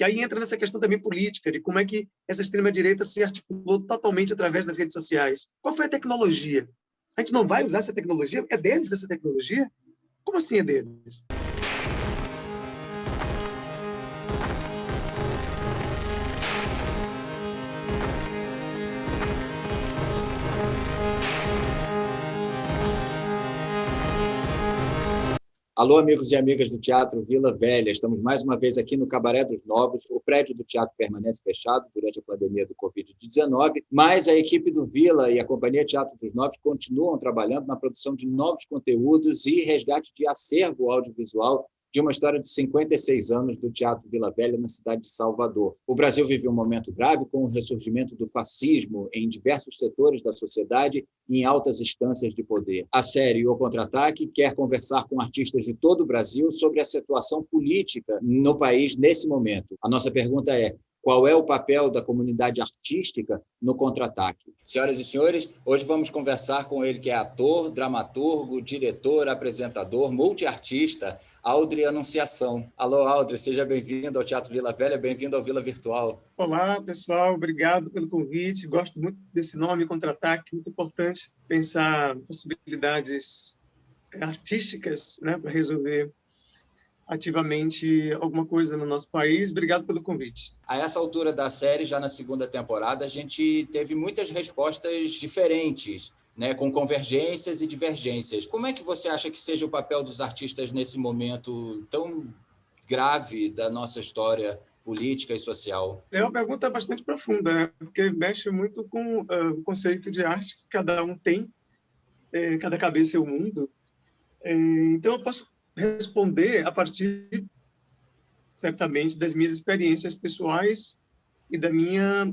que aí entra nessa questão também política, de como é que essa extrema-direita se articulou totalmente através das redes sociais. Qual foi a tecnologia? A gente não vai usar essa tecnologia? É deles essa tecnologia? Como assim é deles? Alô, amigos e amigas do Teatro Vila Velha. Estamos mais uma vez aqui no Cabaré dos Novos. O prédio do teatro permanece fechado durante a pandemia do Covid-19, mas a equipe do Vila e a Companhia Teatro dos Novos continuam trabalhando na produção de novos conteúdos e resgate de acervo audiovisual de uma história de 56 anos do Teatro Vila Velha na cidade de Salvador. O Brasil vive um momento grave com o ressurgimento do fascismo em diversos setores da sociedade e em altas instâncias de poder. A série O Contra-Ataque quer conversar com artistas de todo o Brasil sobre a situação política no país nesse momento. A nossa pergunta é: qual é o papel da comunidade artística no contra-ataque? Senhoras e senhores, hoje vamos conversar com ele, que é ator, dramaturgo, diretor, apresentador, multiartista, Aldre Anunciação. Alô, Aldre, seja bem-vindo ao Teatro Vila Velha, bem-vindo ao Vila Virtual. Olá, pessoal, obrigado pelo convite. Gosto muito desse nome, Contra-Ataque, muito importante pensar possibilidades artísticas, né, para resolver ativamente alguma coisa no nosso país. Obrigado pelo convite. A essa altura da série, já na segunda temporada, a gente teve muitas respostas diferentes, né, com convergências e divergências. Como é que você acha que seja o papel dos artistas nesse momento tão grave da nossa história política e social? É uma pergunta bastante profunda, né? Porque mexe muito com o conceito de arte que cada um tem, cada cabeça é o mundo. Então, eu posso responder a partir, certamente, das minhas experiências pessoais e da minha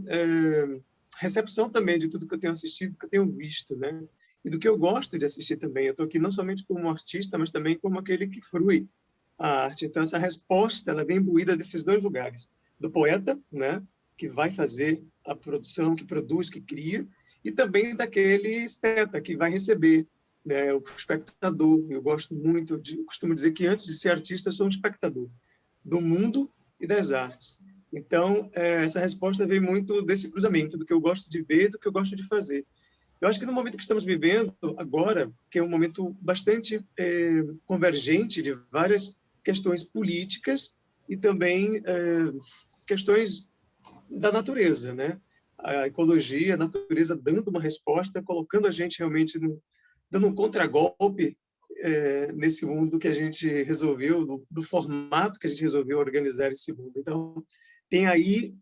recepção também de tudo que eu tenho assistido, que eu tenho visto, né? E do que eu gosto de assistir também. Eu estou aqui não somente como artista, mas também como aquele que frui a arte. Então, essa resposta ela vem imbuída desses dois lugares. Do poeta, né? Que vai fazer a produção, que produz, que cria, e também daquele esteta que vai receber, né, o espectador. Eu gosto muito costumo dizer que antes de ser artista, eu sou um espectador do mundo e das artes. Então, essa resposta vem muito desse cruzamento, do que eu gosto de ver, do que eu gosto de fazer. Eu acho que no momento que estamos vivendo agora, que é um momento bastante convergente de várias questões políticas e também questões da natureza, né? A ecologia, a natureza dando uma resposta, colocando a gente realmente dando um contragolpe nesse mundo que a gente resolveu, do formato que a gente resolveu organizar esse mundo. Então, tem aí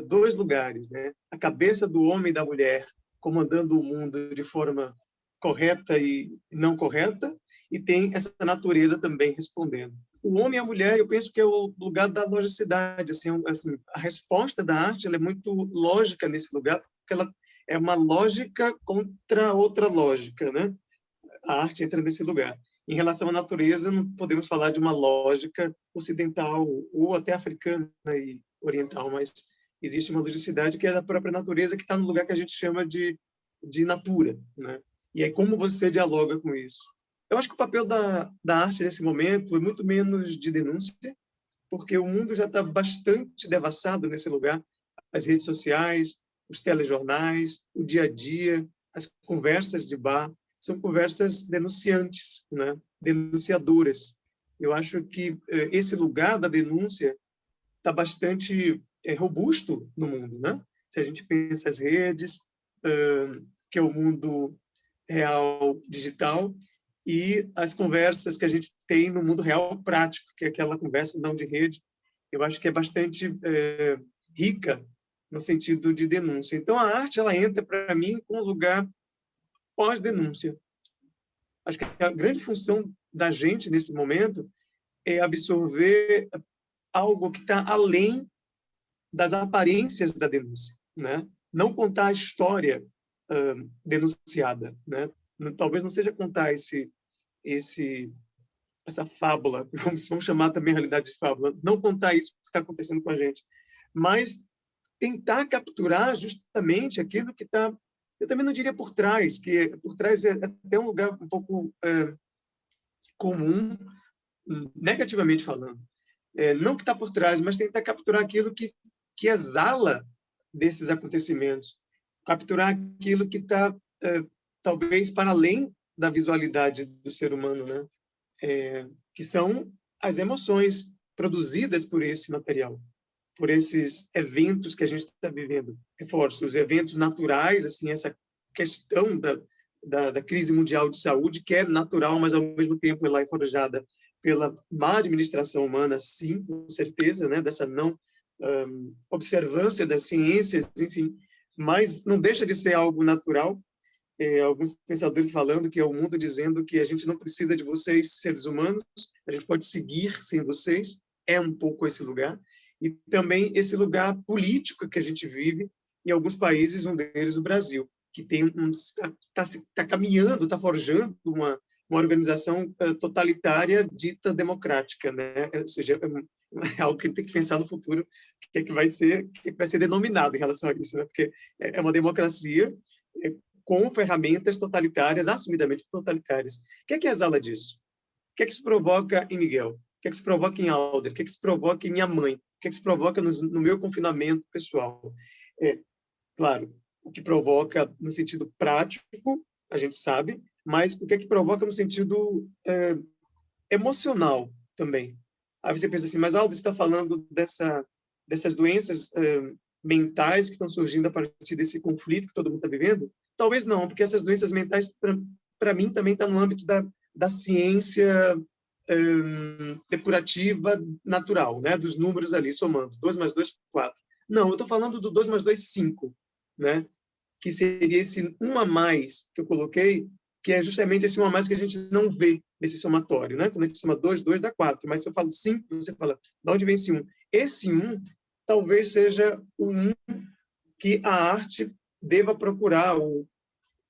dois lugares, né? A cabeça do homem e da mulher comandando o mundo de forma correta e não correta, e tem essa natureza também respondendo. O homem e a mulher, eu penso que é o lugar da logicidade. Assim, a resposta da arte ela é muito lógica nesse lugar, porque ela é uma lógica contra outra lógica, né? A arte entra nesse lugar. Em relação à natureza, não podemos falar de uma lógica ocidental ou até africana e oriental, mas existe uma logicidade que é da própria natureza, que está no lugar que a gente chama de natura, né? E é como você dialoga com isso. Eu acho que o papel da arte nesse momento é muito menos de denúncia, porque o mundo já está bastante devassado nesse lugar. As redes sociais, os telejornais, o dia a dia, as conversas de bar, são conversas denunciantes, né? Denunciadoras. Eu acho que esse lugar da denúncia está bastante robusto no mundo, né? Se a gente pensa as redes, que é o mundo real digital, e as conversas que a gente tem no mundo real prático, que é aquela conversa não de rede, eu acho que é bastante rica no sentido de denúncia. Então, a arte ela entra, para mim, com um lugar pós-denúncia. Acho que a grande função da gente, nesse momento, é absorver algo que está além das aparências da denúncia, né? Não contar a história denunciada, né? Talvez não seja contar essa fábula, vamos chamar também a realidade de fábula, não contar isso que está acontecendo com a gente, mas tentar capturar justamente aquilo que está, eu também não diria por trás, que por trás é até um lugar um pouco comum, negativamente falando, não que está por trás, mas tentar capturar aquilo que exala desses acontecimentos, capturar aquilo que está, talvez, para além da visualidade do ser humano, né? Que são as emoções produzidas por esse material, por esses eventos que a gente está vivendo. Reforço, os eventos naturais, assim, essa questão da crise mundial de saúde, que é natural, mas, ao mesmo tempo, ela é forjada pela má administração humana, sim, com certeza, né? Dessa não observância das ciências, enfim, mas não deixa de ser algo natural. Alguns pensadores falando que é o mundo dizendo que a gente não precisa de vocês, seres humanos, a gente pode seguir sem vocês, é um pouco esse lugar. E também esse lugar político que a gente vive em alguns países, um deles o Brasil, que está caminhando, está forjando uma organização totalitária dita democrática, né? Ou seja, é algo que a gente tem que pensar no futuro, o que vai ser denominado em relação a isso, né? Porque é uma democracia com ferramentas totalitárias, assumidamente totalitárias. O que exala disso? O que isso provoca em Miguel? O que isso provoca em Alder? O que isso provoca em minha mãe? O que isso provoca no meu confinamento pessoal? Claro, o que provoca no sentido prático, a gente sabe, mas o que provoca no sentido emocional também. Aí você pensa assim, mas Alder está falando dessas doenças mentais que estão surgindo a partir desse conflito que todo mundo está vivendo? Talvez não, porque essas doenças mentais, para mim, também está no âmbito da ciência depurativa natural, né? Dos números ali, somando. 2 mais 2, 4. Não, eu estou falando do 2 mais 2, 5, né? Que seria esse 1 a mais que eu coloquei, que é justamente esse 1 a mais que a gente não vê nesse somatório, né? Quando a gente soma 2, 2 dá 4, mas se eu falo 5, você fala, de onde vem esse 1? Esse 1 talvez seja o 1 que a arte deva procurar, ou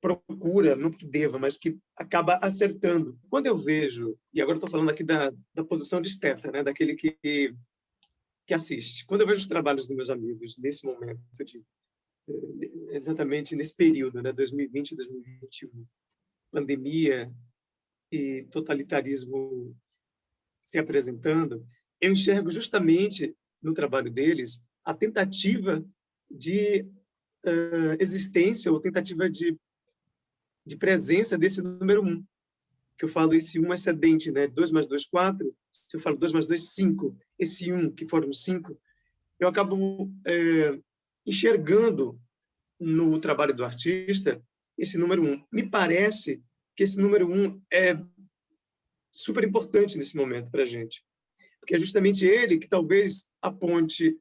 procura, não que deva, mas que acaba acertando. Quando eu vejo, e agora estou falando aqui da posição de esteta, né? Daquele que assiste. Quando eu vejo os trabalhos dos meus amigos nesse momento, exatamente nesse período, né? 2020 e 2021, pandemia e totalitarismo se apresentando, eu enxergo justamente no trabalho deles a tentativa de existência ou tentativa de presença desse número 1, que eu falo esse 1 excedente, né? 2 mais 2, 4, se eu falo 2 mais 2, 5, esse 1 que foram 5, eu acabo enxergando no trabalho do artista esse número 1. Me parece que esse número 1 é super importante nesse momento para a gente, porque é justamente ele que talvez aponte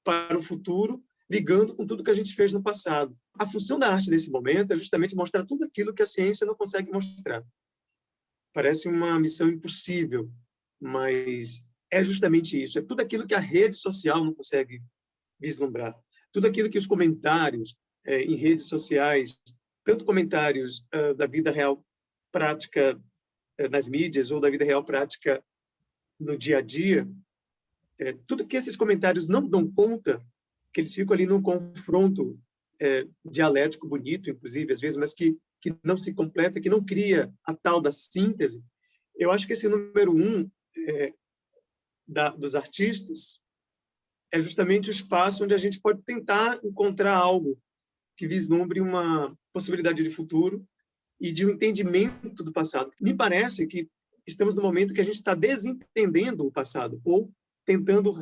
para o futuro, ligando com tudo que a gente fez no passado. A função da arte nesse momento é justamente mostrar tudo aquilo que a ciência não consegue mostrar. Parece uma missão impossível, mas é justamente isso. É tudo aquilo que a rede social não consegue vislumbrar. Tudo aquilo que os comentários em redes sociais, tanto comentários da vida real prática nas mídias ou da vida real prática no dia a dia, tudo que esses comentários não dão conta, que eles ficam ali num confronto dialético bonito, inclusive, às vezes, mas que não se completa, que não cria a tal da síntese. Eu acho que esse número 1 dos artistas é justamente o espaço onde a gente pode tentar encontrar algo que vislumbre uma possibilidade de futuro e de um entendimento do passado. Me parece que estamos no momento que a gente está desentendendo o passado, ou tentando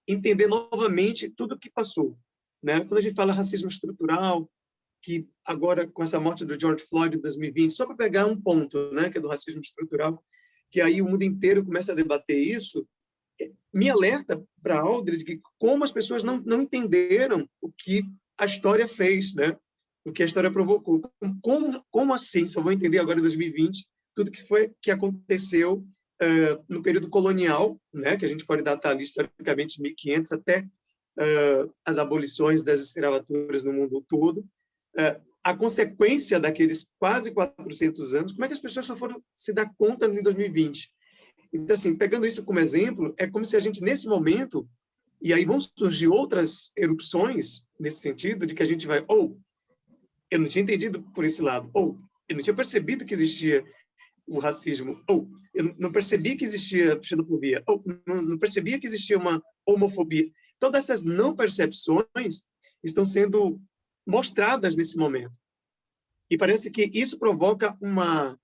entender novamente tudo o que passou, né? Quando a gente fala racismo estrutural, que agora, com essa morte do George Floyd em 2020, só para pegar um ponto, né, que é do racismo estrutural, que aí o mundo inteiro começa a debater isso, me alerta para Aldred que como as pessoas não entenderam o que a história fez, né? O que a história provocou. Como assim, só vou entender agora em 2020, tudo que aconteceu no período colonial, né, que a gente pode datar ali historicamente 1500 até as abolições das escravaturas no mundo todo, a consequência daqueles quase 400 anos, como é que as pessoas só foram se dar conta em 2020? Então, assim, pegando isso como exemplo, é como se a gente, nesse momento, e aí vão surgir outras erupções nesse sentido, de que a gente vai, eu não tinha entendido por esse lado, ou eu não tinha percebido que existia o racismo, ou eu não percebi que existia xenofobia, ou não percebia que existia uma homofobia. Todas essas não percepções estão sendo mostradas nesse momento. E parece que isso provoca uma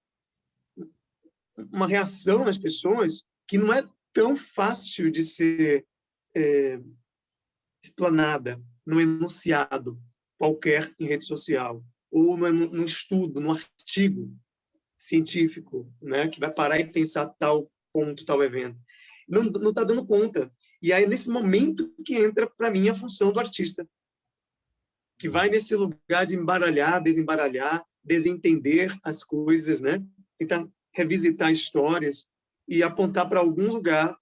reação nas pessoas que não é tão fácil de ser explanada num enunciado qualquer em rede social, ou num estudo, num artigo científico, né, que vai parar e pensar tal ponto, tal evento. Não está dando conta. E aí, nesse momento que entra, para mim, a função do artista, que vai nesse lugar de embaralhar, desembaralhar, desentender as coisas, né? Tentar revisitar histórias e apontar para algum lugar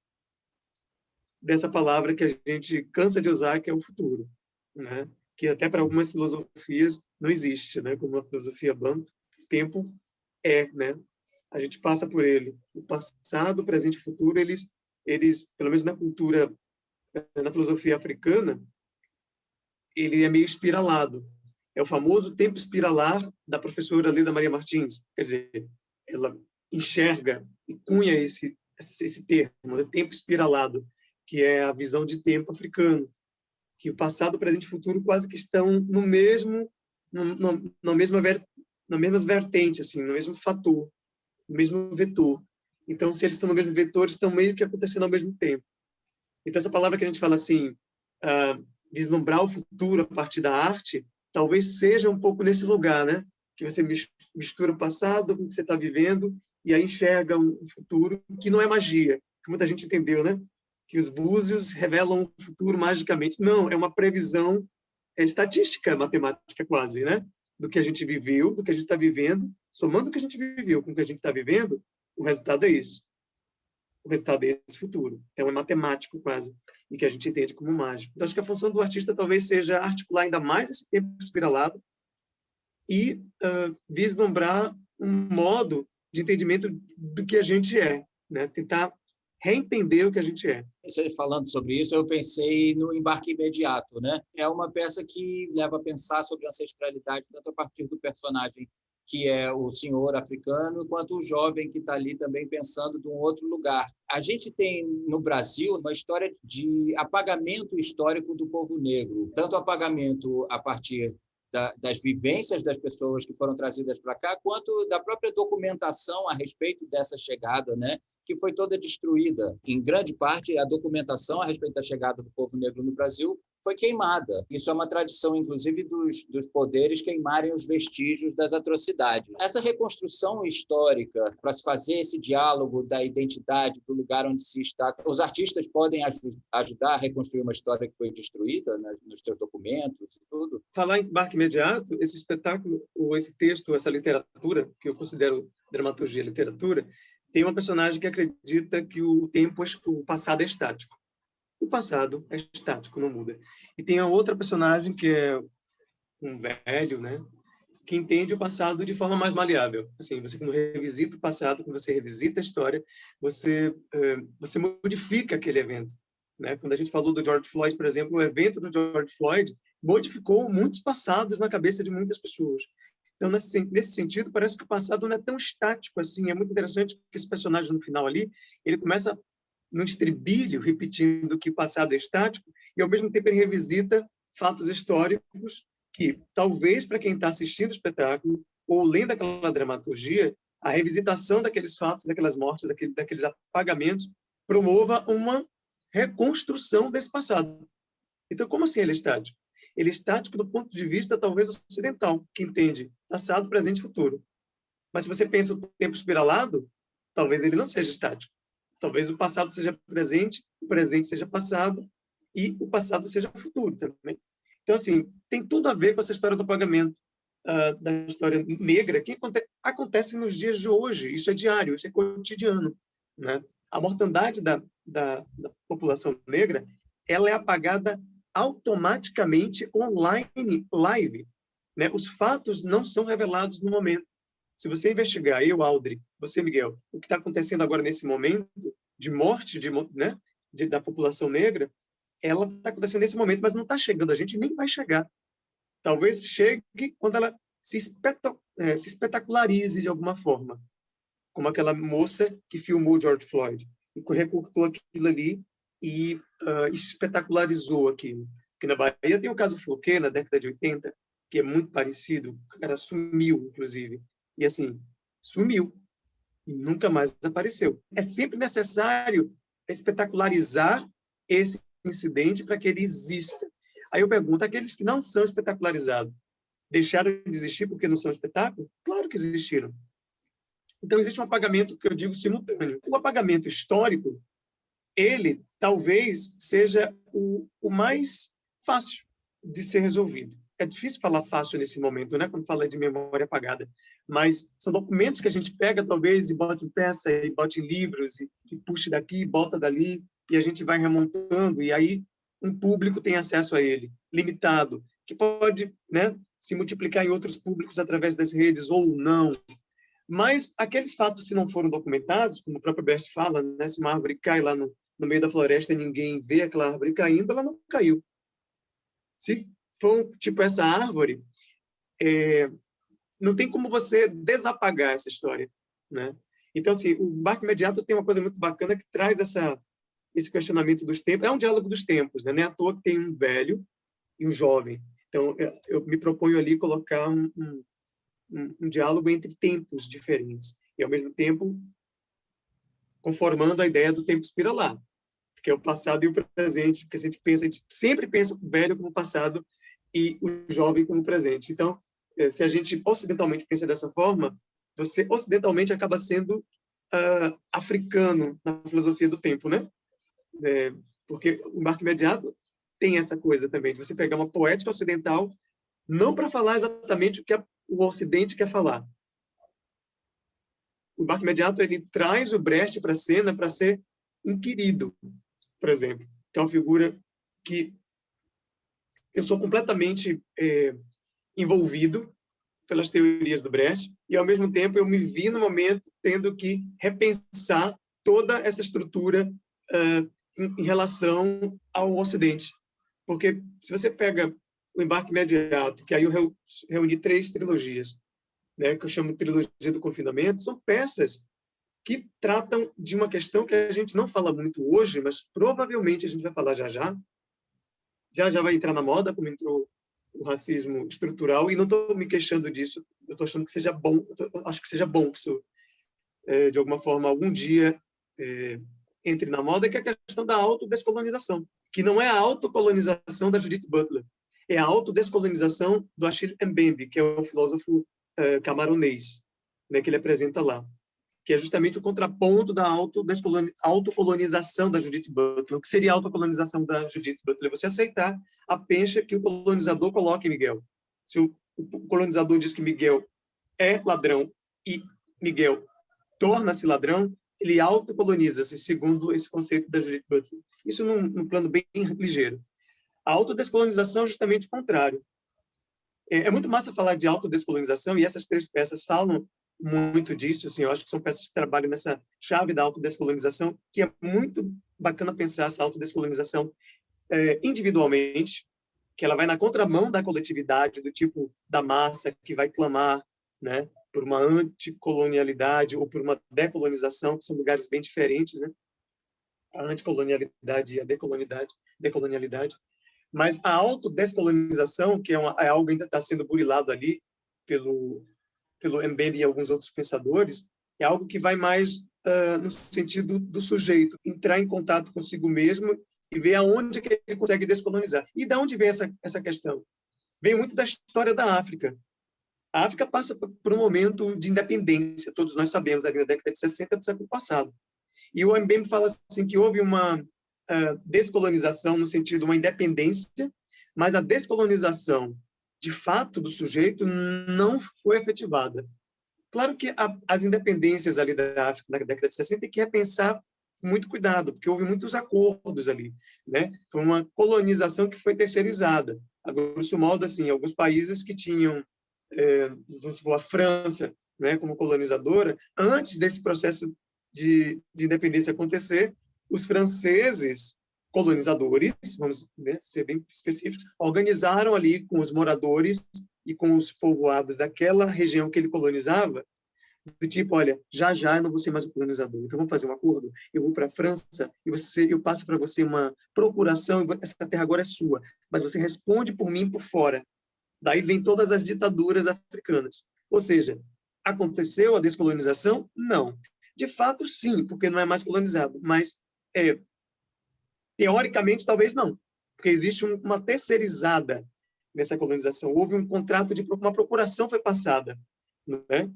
dessa palavra que a gente cansa de usar, que é o futuro, né? Que até para algumas filosofias não existe, né? Como a filosofia Banto, o tempo né? A gente passa por ele. O passado, o presente e o futuro, eles, pelo menos na cultura, na filosofia africana, ele é meio espiralado. É o famoso tempo espiralar da professora Leda Maria Martins. Quer dizer, ela enxerga e cunha esse termo, o tempo espiralado, que é a visão de tempo africano, que o passado, o presente e o futuro quase que estão no mesmo, na mesma vertente, assim, no mesmo fator, no mesmo vetor. Então, se eles estão no mesmo vetor, estão meio que acontecendo ao mesmo tempo. Então, essa palavra que a gente fala assim, vislumbrar o futuro a partir da arte, talvez seja um pouco nesse lugar, né? Que você mistura o passado com o que você está vivendo e aí enxerga um futuro que não é magia, que muita gente entendeu, né? Que os búzios revelam o futuro magicamente. Não, é uma previsão estatística, matemática quase, né? Do que a gente viveu, do que a gente está vivendo, somando o que a gente viveu com o que a gente está vivendo, o resultado é isso. O resultado é esse futuro. Então, é matemático quase, e que a gente entende como mágico. Então, acho que a função do artista talvez seja articular ainda mais esse tempo espiralado e vislumbrar um modo de entendimento do que a gente é, né? Tentar reentender o que a gente é. Você falando sobre isso, eu pensei no Embarque Imediato, né? É uma peça que leva a pensar sobre ancestralidade tanto a partir do personagem que é o senhor africano, quanto o jovem que está ali também pensando de um outro lugar. A gente tem no Brasil uma história de apagamento histórico do povo negro, tanto apagamento a partir das vivências das pessoas que foram trazidas para cá, quanto da própria documentação a respeito dessa chegada, né? Que foi toda destruída. Em grande parte, a documentação a respeito da chegada do povo negro no Brasil foi queimada. Isso é uma tradição, inclusive, dos poderes queimarem os vestígios das atrocidades. Essa reconstrução histórica, para se fazer esse diálogo da identidade, do lugar onde se está, os artistas podem ajudar a reconstruir uma história que foi destruída, né, nos seus documentos e tudo? Falar em Embarque Imediato, esse espetáculo, ou esse texto, essa literatura, que eu considero dramaturgia e literatura, tem uma personagem que acredita que o passado é estático. O passado é estático, não muda. E tem a outra personagem que é um velho, né, que entende o passado de forma mais maleável. Assim, você quando revisita o passado, quando você revisita a história, você modifica aquele evento, né? Quando a gente falou do George Floyd, por exemplo, o evento do George Floyd modificou muitos passados na cabeça de muitas pessoas. Então, nesse sentido, parece que o passado não é tão estático assim. É muito interessante que esse personagem, no final ali, ele começa num estribilho, repetindo que o passado é estático, e, ao mesmo tempo, ele revisita fatos históricos que, talvez, para quem está assistindo o espetáculo ou lendo aquela dramaturgia, a revisitação daqueles fatos, daquelas mortes, daqueles apagamentos, promova uma reconstrução desse passado. Então, como assim ele é estático? Ele é estático do ponto de vista, talvez, ocidental, que entende passado, presente e futuro. Mas se você pensa o tempo espiralado, talvez ele não seja estático. Talvez o passado seja presente, o presente seja passado e o passado seja futuro também. Então, assim, tem tudo a ver com essa história do apagamento, da história negra, que acontece nos dias de hoje. Isso é diário, isso é cotidiano, né? A mortandade da população negra, ela é apagada automaticamente online, live, né? Os fatos não são revelados no momento. Se você investigar, eu, Aldri, você, Miguel, o que está acontecendo agora nesse momento de morte né, da população negra, ela está acontecendo nesse momento, mas não está chegando, a gente nem vai chegar. Talvez chegue quando ela se espetacularize de alguma forma. como aquela moça que filmou George Floyd, e recortou aquilo ali e espetacularizou aquilo. Porque na Bahia tem o caso Floquet, na década de 80, que é muito parecido, o cara sumiu, inclusive. E assim, sumiu. E nunca mais apareceu. É sempre necessário espetacularizar esse incidente para que ele exista. Aí eu pergunto, aqueles que não são espetacularizados, deixaram de existir porque não são espetáculo? Claro que existiram. Então, existe um apagamento que eu digo simultâneo. O apagamento histórico, ele talvez seja o mais fácil de ser resolvido. É difícil falar fácil nesse momento, né? Quando fala de memória apagada. Mas são documentos que a gente pega, talvez, e bota em peça, e bota em livros, e puxa daqui, bota dali, e a gente vai remontando, e aí um público tem acesso a ele, limitado, que pode, né, se multiplicar em outros públicos através das redes ou não. Mas aqueles fatos que não foram documentados, como o próprio Bert fala, né, se uma árvore cai lá no meio da floresta e ninguém vê aquela árvore caindo, ela não caiu. Se for, tipo, essa árvore, não tem como você desapagar essa história, né? Então, assim, o Embarque Imediato tem uma coisa muito bacana que traz esse questionamento dos tempos. É um diálogo dos tempos, né? Não é à toa que tem um velho e um jovem. Então, eu me proponho ali colocar um diálogo entre tempos diferentes e, ao mesmo tempo, conformando a ideia do tempo espiralar, que é o passado e o presente, porque a gente sempre pensa o velho como passado e o jovem como presente. Então, se a gente ocidentalmente pensa dessa forma, você ocidentalmente acaba sendo africano na filosofia do tempo, né? Porque o Embarque Imediato tem essa coisa também, de você pegar uma poética ocidental, não para falar exatamente o que o Ocidente quer falar. O Embarque Imediato, ele traz o Brecht para a cena para ser inquirido, por exemplo, que é uma figura que eu sou completamente envolvido pelas teorias do Brecht, e, ao mesmo tempo, eu me vi no momento tendo que repensar toda essa estrutura em relação ao Ocidente. Porque, se você pega o Embarque Imediato, que aí eu reuni 3 trilogias, né, que eu chamo de trilogia do confinamento, são peças que tratam de uma questão que a gente não fala muito hoje, mas provavelmente a gente vai falar já já. Já vai entrar na moda, como entrou o racismo estrutural, e não estou me queixando disso, eu estou achando que seja bom, acho que seja bom que isso, de alguma forma, algum dia entre na moda, que é a questão da autodescolonização, que não é a autocolonização da Judith Butler, é a autodescolonização do Achille Mbembe, que é o filósofo camaronês, né, que ele apresenta lá, que é justamente o contraponto da autocolonização da Judith Butler. O que seria a autocolonização da Judith Butler? Você aceitar a pencha que o colonizador coloca em Miguel. Se o colonizador diz que Miguel é ladrão e Miguel torna-se ladrão, ele autocoloniza-se, segundo esse conceito da Judith Butler. Isso num plano bem ligeiro. A autodescolonização é justamente o contrário. É muito massa falar de autodescolonização, e essas 3 peças falam muito disso. Assim, eu acho que são peças que trabalham nessa chave da autodescolonização, que é muito bacana pensar essa autodescolonização individualmente, que ela vai na contramão da coletividade, do tipo da massa que vai clamar, né, por uma anticolonialidade ou por uma decolonização, que são lugares bem diferentes, né? A anticolonialidade e a decolonialidade. Mas a autodescolonização, que é algo que ainda está sendo burilado ali pelo Mbembe e alguns outros pensadores, é algo que vai mais no sentido do sujeito, entrar em contato consigo mesmo e ver aonde que ele consegue descolonizar. E de onde vem essa questão? Vem muito da história da África. A África passa por um momento de independência, todos nós sabemos, ali na década de 60 do século passado. E o Mbembe fala assim que houve uma descolonização no sentido de uma independência, mas a descolonização de fato do sujeito não foi efetivada. Claro que as independências ali da África na década de 60 tem que repensar com muito cuidado, porque houve muitos acordos ali, né? Foi uma colonização que foi terceirizada. A grosso modo, assim, alguns países que tinham, vamos supor, a França, né, como colonizadora, antes desse processo de independência acontecer, os franceses colonizadores, vamos, né, ser bem específicos, organizaram ali com os moradores e com os povoados daquela região que ele colonizava do tipo, olha, já eu não vou ser mais o colonizador, então vamos fazer um acordo, eu vou para a França e eu passo para você uma procuração, essa terra agora é sua, mas você responde por mim por fora. Daí vem todas as ditaduras africanas. Ou seja, aconteceu a descolonização? Não. De fato, sim, porque não é mais colonizado, mas teoricamente talvez não, porque existe uma terceirizada nessa colonização. Houve um contrato uma procuração foi passada, né?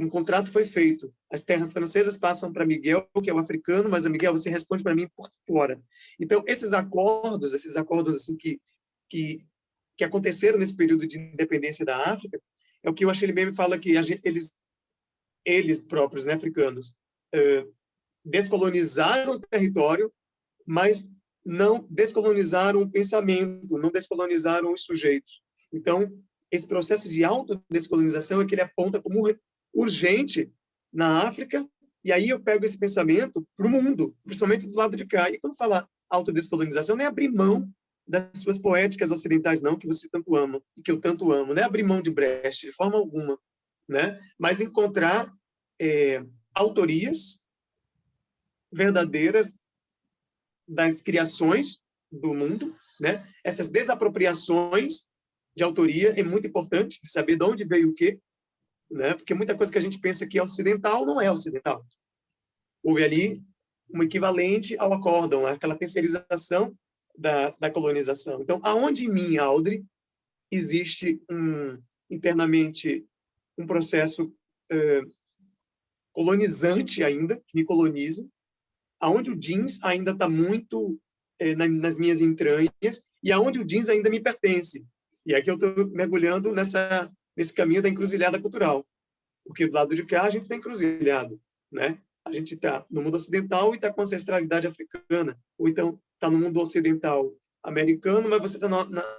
Um contrato foi feito. As terras francesas passam para Miguel, que é o africano, mas Miguel, você responde para mim por fora. Então, esses acordos assim que aconteceram nesse período de independência da África, é o que o Achille Mbembe fala que eles próprios, né, africanos, descolonizaram o território, mas não descolonizaram o pensamento, não descolonizaram os sujeitos. Então, esse processo de autodescolonização é que ele aponta como urgente na África, e aí eu pego esse pensamento para o mundo, principalmente do lado de cá. E quando fala autodescolonização, não é abrir mão das suas poéticas ocidentais, não, que você tanto ama, e que eu tanto amo, não é abrir mão de Brecht, de forma alguma, né? Mas encontrar autorias verdadeiras das criações do mundo, né? Essas desapropriações de autoria é muito importante, saber de onde veio o quê, né? Porque muita coisa que a gente pensa que é ocidental não é ocidental. Houve ali um equivalente ao acórdão, aquela terceirização da colonização. Então, aonde em mim, Audre, existe internamente um processo colonizante ainda, que me coloniza, aonde o jeans ainda está muito nas minhas entranhas e aonde o jeans ainda me pertence. E aqui eu estou mergulhando nesse caminho da encruzilhada cultural, porque do lado de cá a gente está encruzilhado, né? A gente está no mundo ocidental e está com ancestralidade africana, ou então está no mundo ocidental americano, mas você está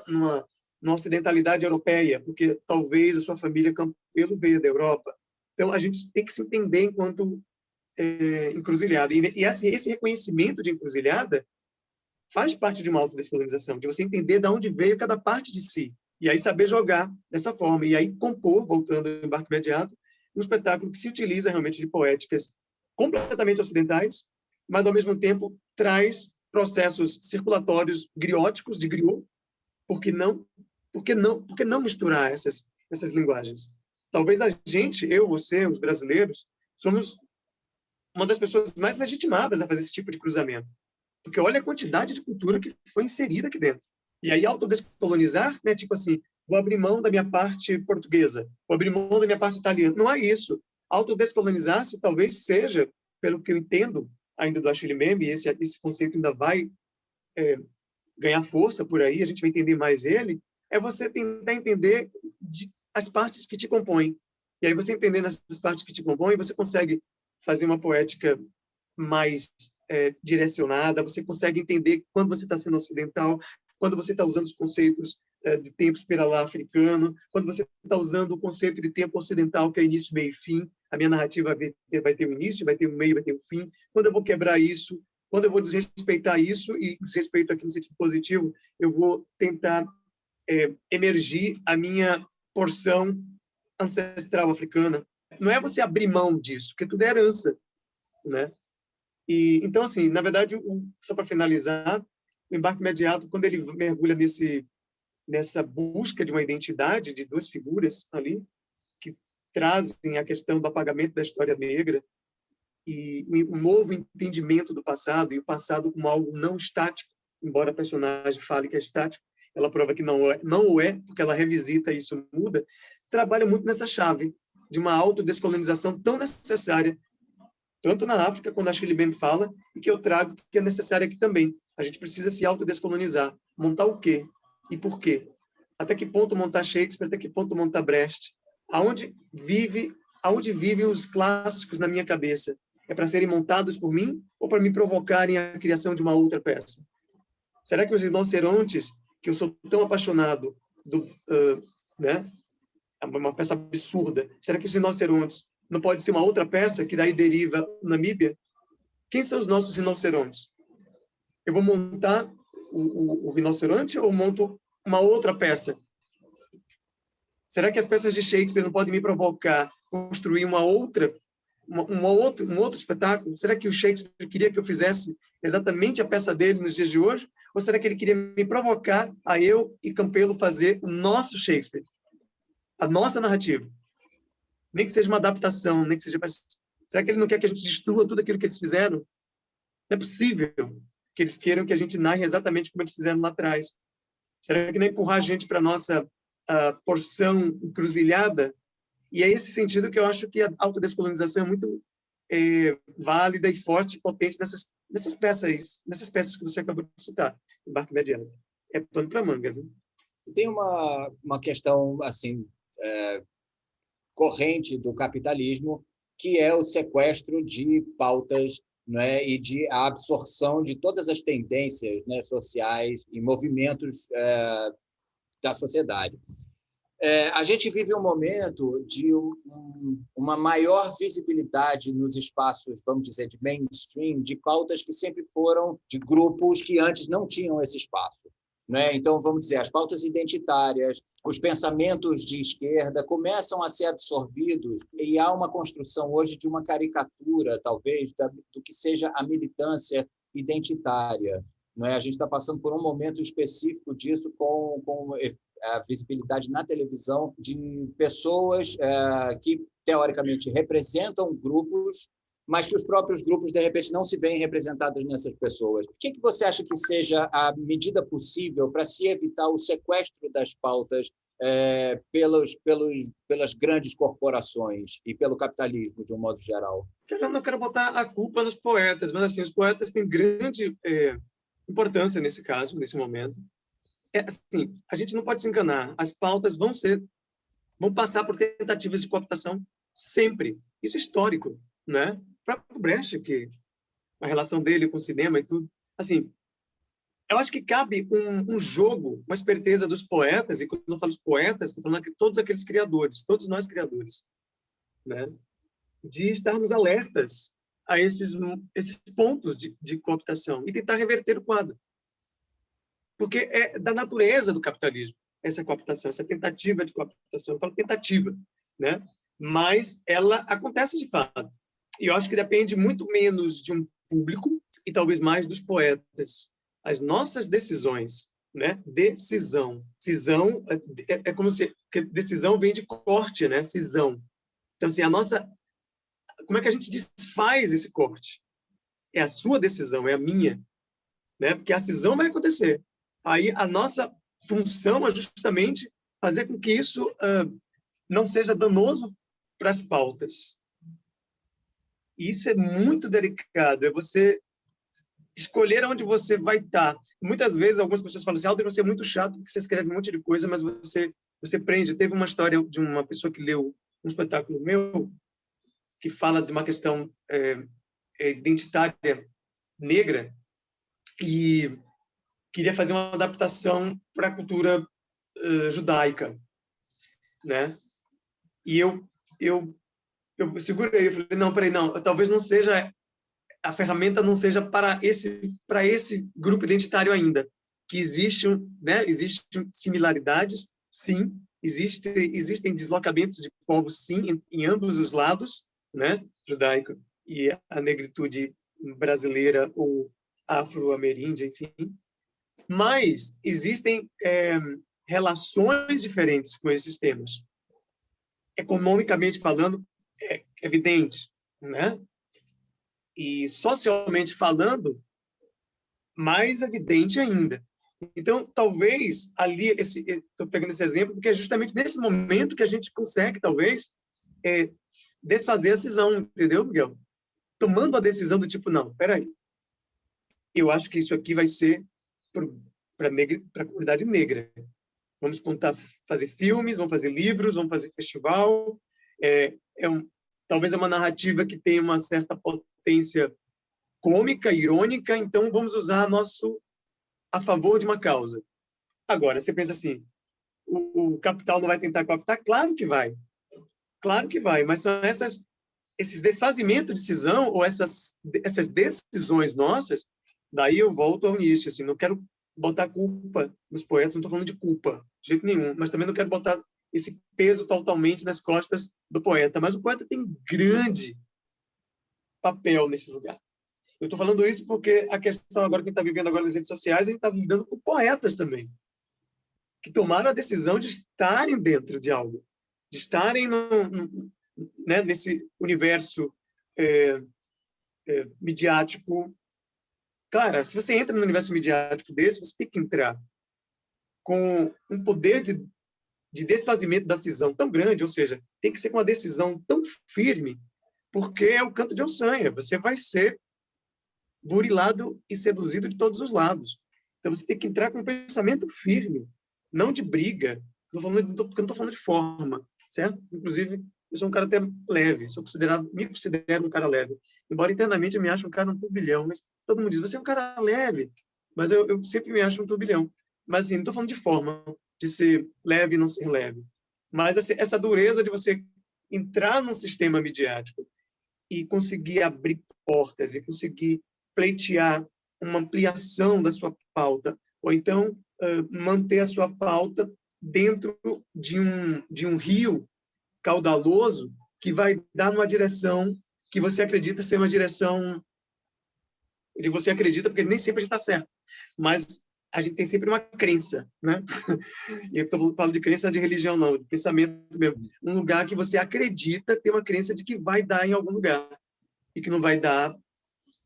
numa ocidentalidade europeia, porque talvez a sua família Campelo veio da Europa. Então, a gente tem que se entender enquanto encruzilhada. E assim, esse reconhecimento de encruzilhada faz parte de uma autodescolonização, de você entender de onde veio cada parte de si, e aí saber jogar dessa forma, e aí compor, voltando ao Embarque Imediato, um espetáculo que se utiliza realmente de poéticas completamente ocidentais, mas, ao mesmo tempo, traz processos circulatórios grióticos, de griot, por que não misturar essas linguagens? Talvez a gente, eu, você, os brasileiros, somos uma das pessoas mais legitimadas a fazer esse tipo de cruzamento. Porque olha a quantidade de cultura que foi inserida aqui dentro. E aí, autodescolonizar, né, tipo assim, vou abrir mão da minha parte portuguesa, vou abrir mão da minha parte italiana. Não é isso. Autodescolonizar-se talvez seja, pelo que eu entendo ainda do Achille Mbembe, esse conceito ainda vai ganhar força por aí, a gente vai entender mais ele, é você tentar entender as partes que te compõem. E aí, você entendendo essas partes que te compõem, você consegue fazer uma poética mais direcionada, você consegue entender quando você está sendo ocidental, quando você está usando os conceitos de tempo espiralá africano, quando você está usando o conceito de tempo ocidental, que é início, meio e fim, a minha narrativa vai ter um início, vai ter um meio, vai ter um fim, quando eu vou quebrar isso, quando eu vou desrespeitar isso, e desrespeito aqui no sentido positivo, eu vou tentar emergir a minha porção ancestral africana. Não é você abrir mão disso, porque tudo é herança, né? E, então, assim, na verdade, só para finalizar, o Embarque Imediato, quando ele mergulha nessa busca de uma identidade de duas figuras ali, que trazem a questão do apagamento da história negra e um novo entendimento do passado, e o passado como algo não estático, embora a personagem fale que é estático, ela prova que não o é, porque ela revisita e isso muda, trabalha muito nessa chave de uma autodescolonização tão necessária, tanto na África, quando a Achille Mbembe fala, e que eu trago, que é necessária aqui também. A gente precisa se autodescolonizar. Montar o quê? E por quê? Até que ponto montar Shakespeare? Até que ponto montar Brecht? Aonde vivem os clássicos na minha cabeça? É para serem montados por mim ou para me provocarem a criação de uma outra peça? Será que os rinocerontes, que eu sou tão apaixonado, né? É uma peça absurda, será que os rinocerontes não pode ser uma outra peça que daí deriva Namíbia? Quem são os nossos rinocerontes? Eu vou montar o rinoceronte ou monto uma outra peça? Será que as peças de Shakespeare não podem me provocar construir um outro espetáculo? Será que o Shakespeare queria que eu fizesse exatamente a peça dele nos dias de hoje? Ou será que ele queria me provocar a eu e Campelo fazer o nosso Shakespeare, a nossa narrativa? Nem que seja uma adaptação, nem que seja... Será que ele não quer que a gente destrua tudo aquilo que eles fizeram? Não é possível que eles queiram que a gente narre exatamente como eles fizeram lá atrás. Será que não empurrar a gente para a nossa porção encruzilhada? E é esse sentido que eu acho que a autodescolonização é muito válida e forte e potente nessas peças que você acabou de citar, o Barco Mediano. É pano para manga, viu? Tem uma questão assim corrente do capitalismo, que é o sequestro de pautas, né, e a absorção de todas as tendências, né, sociais e movimentos da sociedade. A gente vive um momento de uma maior visibilidade nos espaços, vamos dizer, de mainstream, de pautas que sempre foram de grupos que antes não tinham esse espaço, né? Então, vamos dizer, as pautas identitárias, os pensamentos de esquerda começam a ser absorvidos e há uma construção hoje de uma caricatura, talvez, do que seja a militância identitária. Né? A gente está passando por um momento específico disso com a visibilidade na televisão de pessoas que, teoricamente, representam grupos, mas que os próprios grupos, de repente, não se veem representados nessas pessoas. O que você acha que seja a medida possível para se evitar o sequestro das pautas pelas grandes corporações e pelo capitalismo, de um modo geral? Eu não quero botar a culpa nos poetas, mas assim, os poetas têm grande importância nesse caso, nesse momento. Assim, a gente não pode se enganar. As pautas vão passar por tentativas de cooptação sempre. Isso é histórico, né? O próprio Brecht, que a relação dele com o cinema e tudo. Assim, eu acho que cabe um jogo, uma esperteza dos poetas, e quando eu falo os poetas, estou falando de todos aqueles criadores, todos nós criadores, né? De estarmos alertas a esses pontos de cooptação e tentar reverter o quadro. Porque é da natureza do capitalismo essa cooptação, essa tentativa de cooptação. Eu falo tentativa, né? Mas ela acontece de fato. E eu acho que depende muito menos de um público e talvez mais dos poetas. As nossas decisões, né? Decisão. Cisão é como se... Decisão vem de corte, né? Cisão. Então, assim, como é que a gente desfaz esse corte? É a sua decisão, é a minha, né? Porque a cisão vai acontecer. Aí a nossa função é justamente fazer com que isso não seja danoso para as pautas. E isso é muito delicado, é você escolher onde você vai estar. Muitas vezes algumas pessoas falam assim, Alder, você é muito chato porque você escreve um monte de coisa, mas você prende. Teve uma história de uma pessoa que leu um espetáculo meu que fala de uma questão identitária negra e queria fazer uma adaptação para a cultura judaica, né? E eu segurei, eu falei, não, peraí, não, talvez não seja, a ferramenta não seja para esse grupo identitário ainda, que existem similaridades, sim, existem deslocamentos de povos, sim, em ambos os lados, né? Judaico e a negritude brasileira ou afro-ameríndia, enfim. Mas existem relações diferentes com esses temas. Economicamente falando, é evidente, né? E socialmente falando, mais evidente ainda. Então, talvez ali, estou pegando esse exemplo, porque é justamente nesse momento que a gente consegue, talvez, desfazer a cisão, entendeu, Miguel? Tomando a decisão do tipo, não, peraí, eu acho que isso aqui vai ser para a comunidade negra. Vamos fazer filmes, vamos fazer livros, vamos fazer festival. Talvez é uma narrativa que tem uma certa potência cômica, irônica, então vamos usar a favor de uma causa. Agora, você pensa assim, o capital não vai tentar cooptar? Claro que vai. Claro que vai, mas são esses desfazimentos de cisão ou essas decisões nossas, daí eu volto ao início, assim, não quero botar culpa nos poetas, não estou falando de culpa, de jeito nenhum, mas também não quero botar esse peso totalmente nas costas do poeta, mas o poeta tem grande papel nesse lugar. Eu estou falando isso porque a questão agora que a gente está vivendo agora nas redes sociais, a gente está lidando com poetas também, que tomaram a decisão de estarem dentro de algo, de estarem né, nesse universo midiático. Claro, se você entra no universo midiático desse, você tem que entrar com um poder de desfazimento da cisão tão grande, ou seja, tem que ser com uma decisão tão firme, porque é o canto de Ossanha, você vai ser burilado e seduzido de todos os lados. Então, você tem que entrar com um pensamento firme, não de briga, porque eu não estou falando de forma, certo? Inclusive, eu sou um cara até leve, me considero um cara leve, embora internamente eu me ache um cara um turbilhão, mas todo mundo diz, você é um cara leve, mas eu sempre me acho um turbilhão. Mas, assim, não estou falando de forma, de ser leve e não ser leve, mas assim, essa dureza de você entrar num sistema midiático e conseguir abrir portas e conseguir pleitear uma ampliação da sua pauta, ou então manter a sua pauta dentro de um rio caudaloso que vai dar numa direção que você acredita ser uma direção de você acredita, porque nem sempre a gente está certo, mas a gente tem sempre uma crença, né? E eu falo de crença de religião, não, de pensamento mesmo. Um lugar que você acredita, tem uma crença de que vai dar em algum lugar e que não vai dar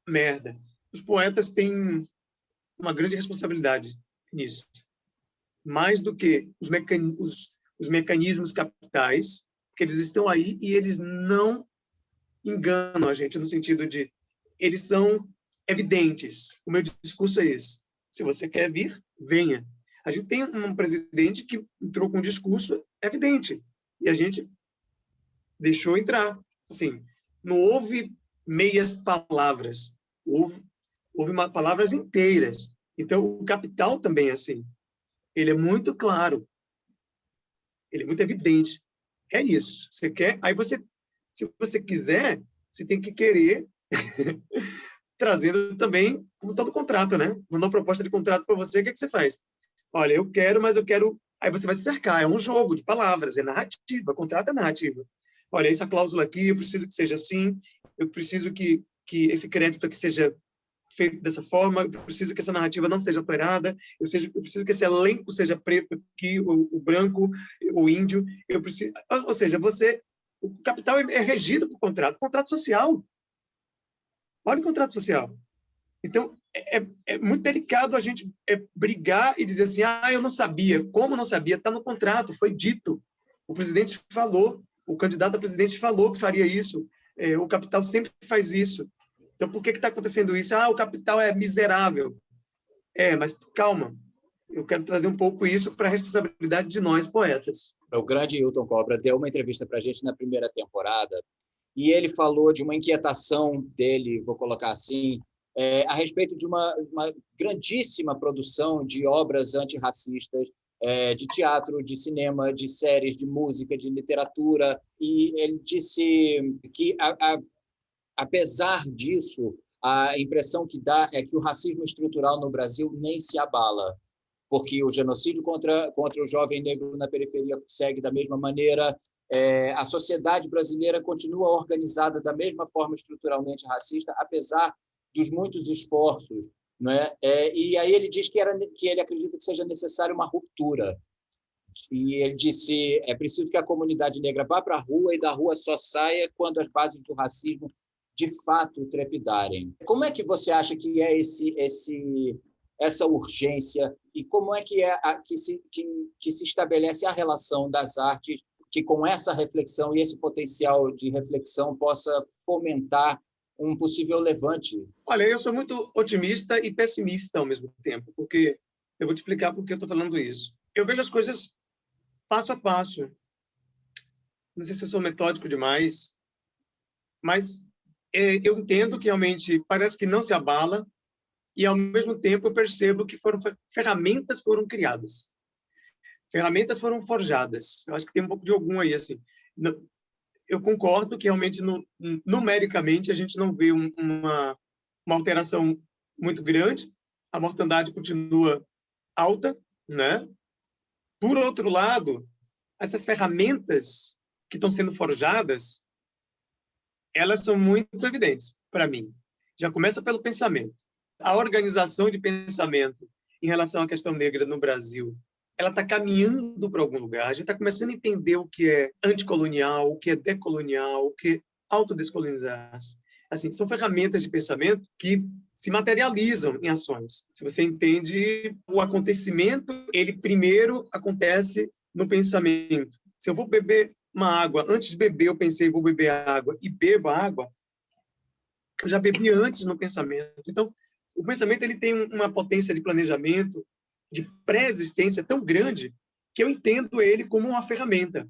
merda. Os poetas têm uma grande responsabilidade nisso. Mais do que os mecanismos capitais, que eles estão aí e eles não enganam a gente no sentido de eles são evidentes. O meu discurso é esse. Se você quer vir, venha. A gente tem um presidente que entrou com um discurso evidente e a gente deixou entrar. Assim, não houve meias palavras, houve palavras inteiras. Então, o capital também é assim. Ele é muito claro, ele é muito evidente. É isso. Você quer? Aí você, se você quiser, você tem que querer trazendo também, como todo contrato, né? Mandar uma proposta de contrato para você, o que, é que você faz? Olha, eu quero, mas eu quero... Aí você vai se cercar, é um jogo de palavras, é narrativa, contrato é narrativa. Olha, essa cláusula aqui, eu preciso que seja assim, eu preciso que esse crédito aqui seja feito dessa forma, eu preciso que essa narrativa não seja alterada, eu preciso que esse elenco seja preto aqui, o branco, o índio, eu preciso... Ou seja, o capital é regido por contrato social. Olha o contrato social. Então, é muito delicado a gente brigar e dizer assim, eu não sabia. Como não sabia? Está no contrato, foi dito. O presidente falou, o candidato a presidente falou que faria isso. O capital sempre faz isso. Então, por que está acontecendo isso? O capital é miserável. Mas calma. Eu quero trazer um pouco isso para a responsabilidade de nós, poetas. O grande Hilton Cobra deu uma entrevista para a gente na primeira temporada e ele falou de uma inquietação dele, vou colocar assim, a respeito de uma grandíssima produção de obras antirracistas, de teatro, de cinema, de séries, de música, de literatura. E ele disse que, apesar disso, a impressão que dá é que o racismo estrutural no Brasil nem se abala, porque o genocídio contra o jovem negro na periferia segue da mesma maneira, a sociedade brasileira continua organizada da mesma forma estruturalmente racista, apesar dos muitos esforços. Né? E aí ele diz que ele acredita que seja necessária uma ruptura. E ele disse é preciso que a comunidade negra vá para a rua e da rua só saia quando as bases do racismo de fato trepidarem. Como é que você acha que é essa urgência e como é que que se estabelece a relação das artes que com essa reflexão e esse potencial de reflexão possa fomentar um possível levante? Olha, eu sou muito otimista e pessimista ao mesmo tempo, porque eu vou te explicar por que eu estou falando isso. Eu vejo as coisas passo a passo. Não sei se eu sou metódico demais, mas eu entendo que realmente parece que não se abala e, ao mesmo tempo, eu percebo que ferramentas foram criadas. Ferramentas foram forjadas. Eu acho que tem um pouco de algum aí, assim. Eu concordo que, realmente, numericamente, a gente não vê uma alteração muito grande. A mortandade continua alta, né? Por outro lado, essas ferramentas que estão sendo forjadas, elas são muito evidentes para mim. Já começa pelo pensamento. A organização de pensamento em relação à questão negra no Brasil, ela está caminhando para algum lugar. A gente está começando a entender o que é anticolonial, o que é decolonial, o que é autodescolonizar-se. Assim, são ferramentas de pensamento que se materializam em ações. Se você entende o acontecimento, ele primeiro acontece no pensamento. Se eu vou beber uma água, antes de beber eu pensei, vou beber água, e bebo a água, eu já bebi antes no pensamento. Então, o pensamento ele tem uma potência de planejamento, de pré-existência tão grande, que eu entendo ele como uma ferramenta.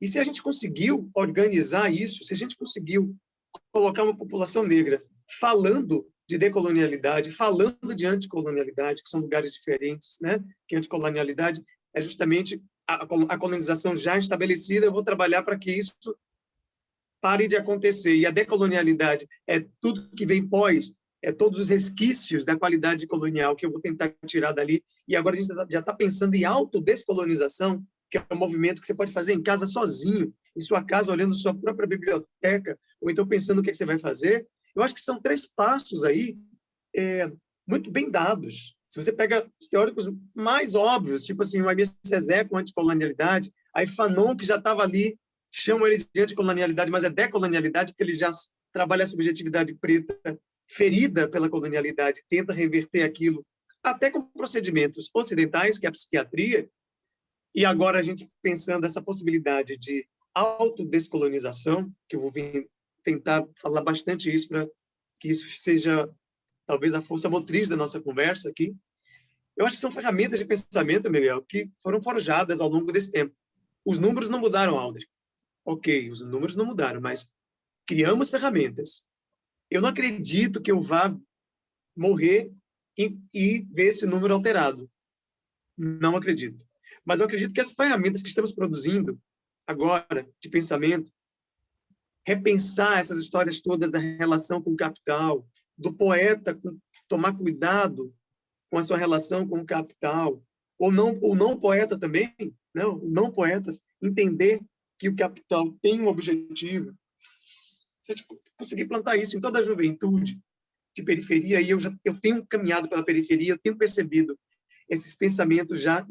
E se a gente conseguiu organizar isso, se a gente conseguiu colocar uma população negra falando de decolonialidade, falando de anticolonialidade, que são lugares diferentes, né? Que anticolonialidade é justamente a colonização já estabelecida, eu vou trabalhar para que isso pare de acontecer. E a decolonialidade é tudo que vem pós, é todos os resquícios da qualidade colonial que eu vou tentar tirar dali. E agora a gente já está pensando em autodescolonização, que é um movimento que você pode fazer em casa sozinho, em sua casa, olhando sua própria biblioteca, ou então pensando o que você vai fazer. Eu acho que são 3 passos aí muito bem dados. Se você pega os teóricos mais óbvios, tipo assim, o Aimé Césaire com anticolonialidade, aí Fanon, que já estava ali, chama ele de anticolonialidade, mas é decolonialidade, porque ele já trabalha a subjetividade preta ferida pela colonialidade, tenta reverter aquilo, até com procedimentos ocidentais, que é a psiquiatria, e agora a gente pensando essa possibilidade de autodescolonização, que eu vou tentar falar bastante isso para que isso seja talvez a força motriz da nossa conversa aqui. Eu acho que são ferramentas de pensamento, Miguel, que foram forjadas ao longo desse tempo. Os números não mudaram, Aldri. Ok, os números não mudaram, mas criamos ferramentas. Eu não acredito que eu vá morrer e ver esse número alterado. Não acredito. Mas eu acredito que as ferramentas que estamos produzindo agora, de pensamento, repensar essas histórias todas da relação com o capital, do poeta tomar cuidado com a sua relação com o capital, ou não poeta também, não poetas, entender que o capital tem um objetivo. Se a gente conseguir plantar isso em toda a juventude de periferia, e eu tenho caminhado pela periferia, eu tenho percebido esses pensamentos já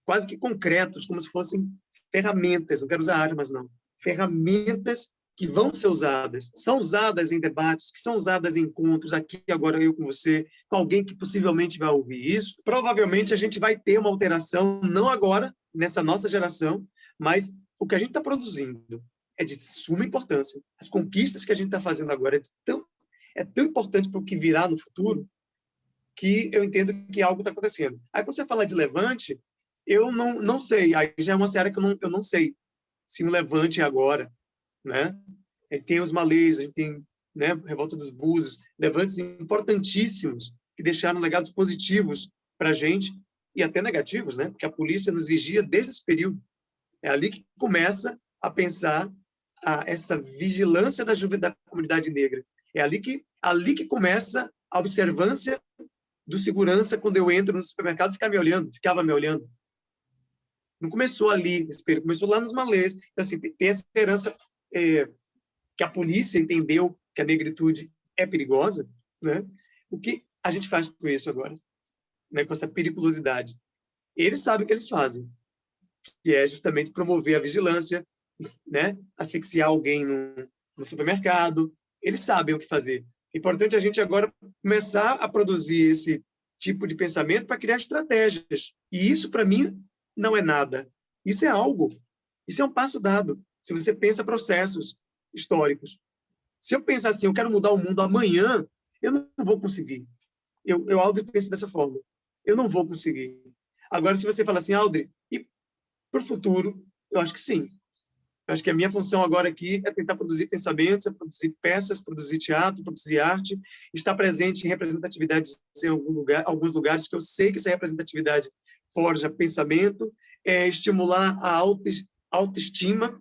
quase que concretos, como se fossem ferramentas, não quero usar armas, não, ferramentas que vão ser usadas, são usadas em debates, que são usadas em encontros, aqui agora eu com você, com alguém que possivelmente vai ouvir isso. Provavelmente a gente vai ter uma alteração, não agora, nessa nossa geração, mas o que a gente está produzindo é de suma importância. As conquistas que a gente está fazendo agora é tão importante para o que virá no futuro, que eu entendo que algo está acontecendo. Aí, quando você fala de levante, eu não sei, aí já é uma seara que eu não sei se um levante é agora, né? A gente tem os malês, a gente tem, né, Revolta dos Búzios, levantes importantíssimos que deixaram legados positivos para a gente e até negativos, né? Porque a polícia nos vigia desde esse período. É ali que começa a pensar essa vigilância da comunidade negra. É ali que começa a observância do segurança quando eu entro no supermercado ficava me olhando. Não começou ali nesse período, começou lá nos malês. Então, assim, tem essa herança que a polícia entendeu que a negritude é perigosa, né? O que a gente faz com isso agora, né? Com essa periculosidade? Eles sabem o que eles fazem, que é justamente promover a vigilância, né? Asfixiar alguém no supermercado. Eles sabem o que fazer. É importante a gente agora começar a produzir esse tipo de pensamento para criar estratégias. E isso, para mim, não é nada. Isso é algo. Isso é um passo dado. Se você pensa processos históricos. Se eu pensar assim, eu quero mudar o mundo amanhã, eu não vou conseguir. Eu Aldri, penso dessa forma. Eu não vou conseguir. Agora, se você fala assim, Aldri, e para o futuro, eu acho que sim. Eu acho que a minha função agora aqui é tentar produzir pensamentos, é produzir peças, produzir teatro, produzir arte, estar presente em representatividades em alguns lugares que eu sei que essa representatividade forja pensamento, estimular a autoestima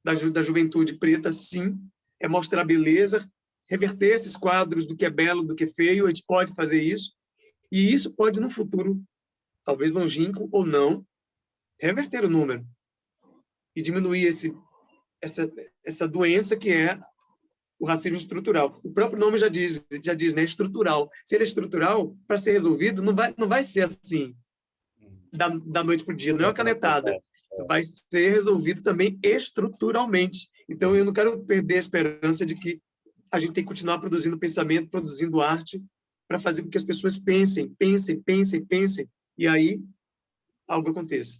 da juventude preta, sim, é mostrar beleza, reverter esses quadros do que é belo, do que é feio, a gente pode fazer isso, e isso pode, no futuro, talvez longínquo ou não, reverter o número e diminuir essa doença que é o racismo estrutural. O próprio nome já diz, né, estrutural. Se ele é estrutural, para ser resolvido, não vai ser assim, da noite para o dia, não é uma canetada. Vai ser resolvido também estruturalmente. Então, eu não quero perder a esperança de que a gente tem que continuar produzindo pensamento, produzindo arte, para fazer com que as pessoas pensem, e aí algo aconteça.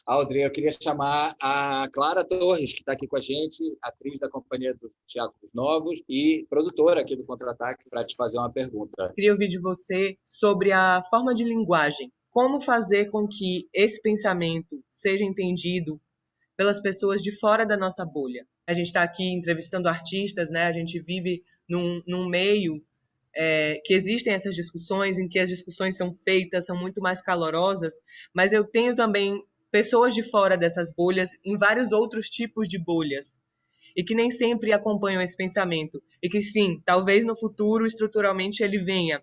Audrey, eu queria chamar a Clara Torres, que está aqui com a gente, atriz da Companhia do Teatro dos Novos e produtora aqui do Contra-Ataque, para te fazer uma pergunta. Queria ouvir de você sobre a forma de linguagem. Como fazer com que esse pensamento seja entendido pelas pessoas de fora da nossa bolha? A gente está aqui entrevistando artistas, né? A gente vive num meio que existem essas discussões, em que as discussões são feitas, são muito mais calorosas, mas eu tenho também pessoas de fora dessas bolhas em vários outros tipos de bolhas, e que nem sempre acompanham esse pensamento, e que sim, talvez no futuro, estruturalmente, ele venha,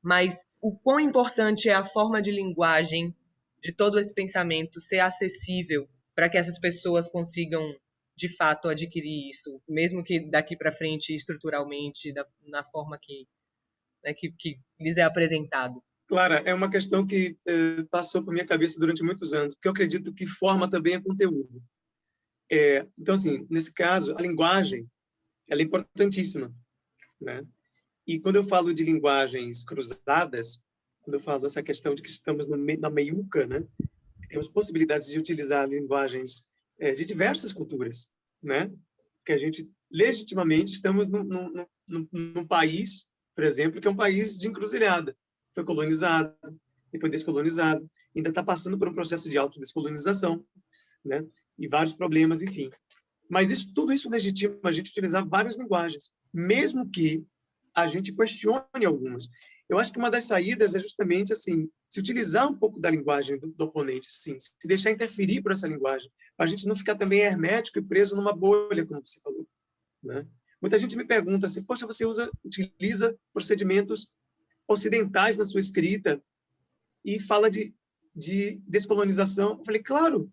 mas o quão importante é a forma de linguagem de todo esse pensamento ser acessível para que essas pessoas consigam, de fato, adquirir isso, mesmo que daqui para frente, estruturalmente, na forma que lhes é apresentado. Clara, é uma questão que passou por minha cabeça durante muitos anos, porque eu acredito que forma também é conteúdo. Então, assim, nesse caso, a linguagem ela é importantíssima, né? E quando eu falo de linguagens cruzadas, quando eu falo dessa questão de que estamos na meiuca, né? Temos possibilidades de utilizar linguagens de diversas culturas, né? Que a gente, legitimamente, estamos num país, por exemplo, que é um país de encruzilhada. Foi colonizado, depois descolonizado, ainda está passando por um processo de autodescolonização, né? E vários problemas, enfim. Mas tudo isso legitima a gente utilizar várias linguagens, mesmo que a gente questione algumas. Eu acho que uma das saídas é justamente assim, se utilizar um pouco da linguagem do oponente, sim, se deixar interferir por essa linguagem, para a gente não ficar também hermético e preso numa bolha, como você falou, né? Muita gente me pergunta assim, poxa, você utiliza procedimentos ocidentais na sua escrita e fala de descolonização. Eu falei, claro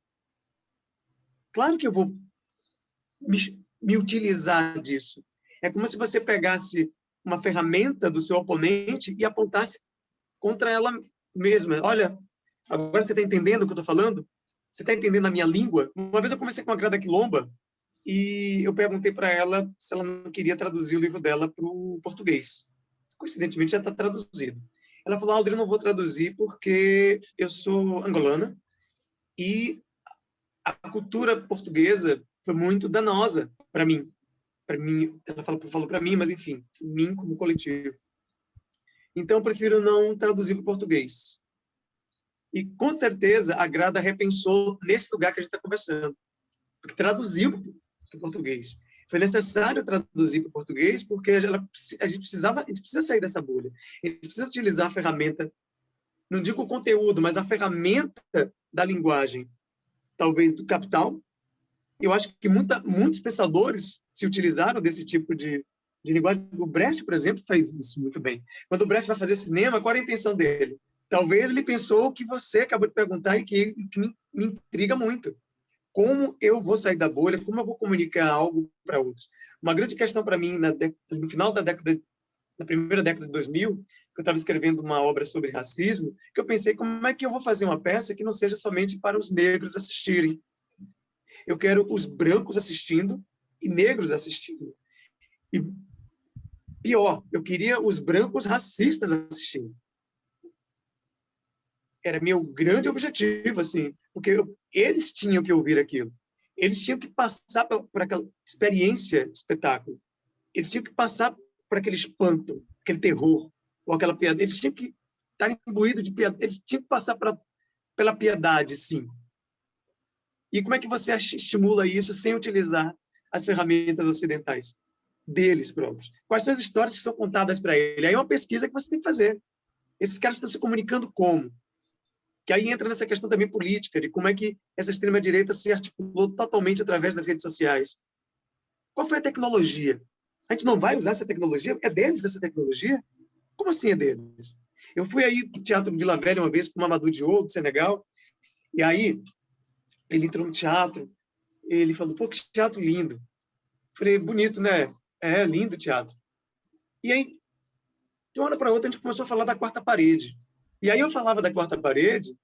que eu vou me utilizar disso. É como se você pegasse uma ferramenta do seu oponente e apontasse contra ela mesma. Olha, agora você está entendendo o que eu estou falando? Você está entendendo a minha língua? Uma vez eu conversei com a Grada Quilomba e eu perguntei para ela se ela não queria traduzir o livro dela para o português. Coincidentemente, já está traduzido. Ela falou, Audrey, eu não vou traduzir porque eu sou angolana e a cultura portuguesa foi muito danosa para mim. Ela falou para mim, mas enfim, mim como coletivo. Então, eu prefiro não traduzir para o português. E, com certeza, a Grada repensou nesse lugar que a gente está conversando. Porque traduziu para o português. Foi necessário traduzir para o português porque a gente precisa sair dessa bolha. A gente precisa utilizar a ferramenta, não digo o conteúdo, mas a ferramenta da linguagem, talvez do capital. Eu acho que muitos pensadores se utilizaram desse tipo de linguagem. O Brecht, por exemplo, faz isso muito bem. Quando o Brecht vai fazer cinema, qual era a intenção dele? Talvez ele pensou o que você acabou de perguntar e que me intriga muito. Como eu vou sair da bolha? Como eu vou comunicar algo para outros? Uma grande questão para mim, no final na primeira década de 2000, que eu estava escrevendo uma obra sobre racismo, que eu pensei, como é que eu vou fazer uma peça que não seja somente para os negros assistirem? Eu quero os brancos assistindo e negros assistindo. E pior, eu queria os brancos racistas assistindo. Era meu grande objetivo, assim, porque eles tinham que ouvir aquilo. Eles tinham que passar por aquela experiência de espetáculo. Eles tinham que passar por aquele espanto, aquele terror, ou aquela piada. Eles tinham que estar imbuídos de piada. Eles tinham que passar pela piedade, sim. E como é que você estimula isso sem utilizar as ferramentas ocidentais deles próprios? Quais são as histórias que são contadas para ele? Aí é uma pesquisa que você tem que fazer. Esses caras estão se comunicando como? Que aí entra nessa questão também política, de como é que essa extrema-direita se articulou totalmente através das redes sociais. Qual foi a tecnologia? A gente não vai usar essa tecnologia? É deles essa tecnologia? Como assim é deles? Eu fui aí para o Teatro Vila Velha uma vez com o Mamadou Diop, do Senegal, e aí Ele entrou no teatro, ele falou, pô, que teatro lindo. Falei, bonito, né? É, lindo o teatro. E aí, de uma hora para outra, a gente começou a falar da quarta parede. E aí eu falava da quarta parede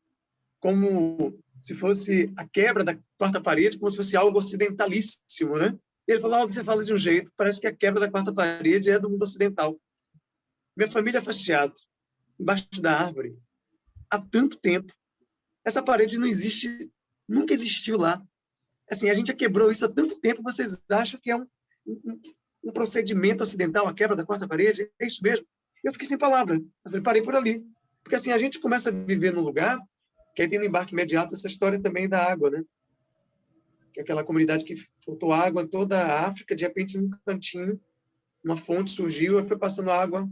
como se fosse a quebra da quarta parede, como se fosse algo ocidentalíssimo, né? E ele falou, você fala de um jeito, parece que a quebra da quarta parede é do mundo ocidental. Minha família faz teatro, embaixo da árvore, há tanto tempo. Essa parede não existe, nunca existiu lá. Assim, a gente já quebrou isso há tanto tempo, vocês acham que é um procedimento ocidental, a quebra da quarta parede? É isso mesmo? Eu fiquei sem palavra. Eu falei, parei por ali. Porque assim, a gente começa a viver num lugar que aí tem no embarque imediato essa história também da água, né? Que é aquela comunidade que faltou água em toda a África, de repente, num cantinho, uma fonte surgiu e foi passando água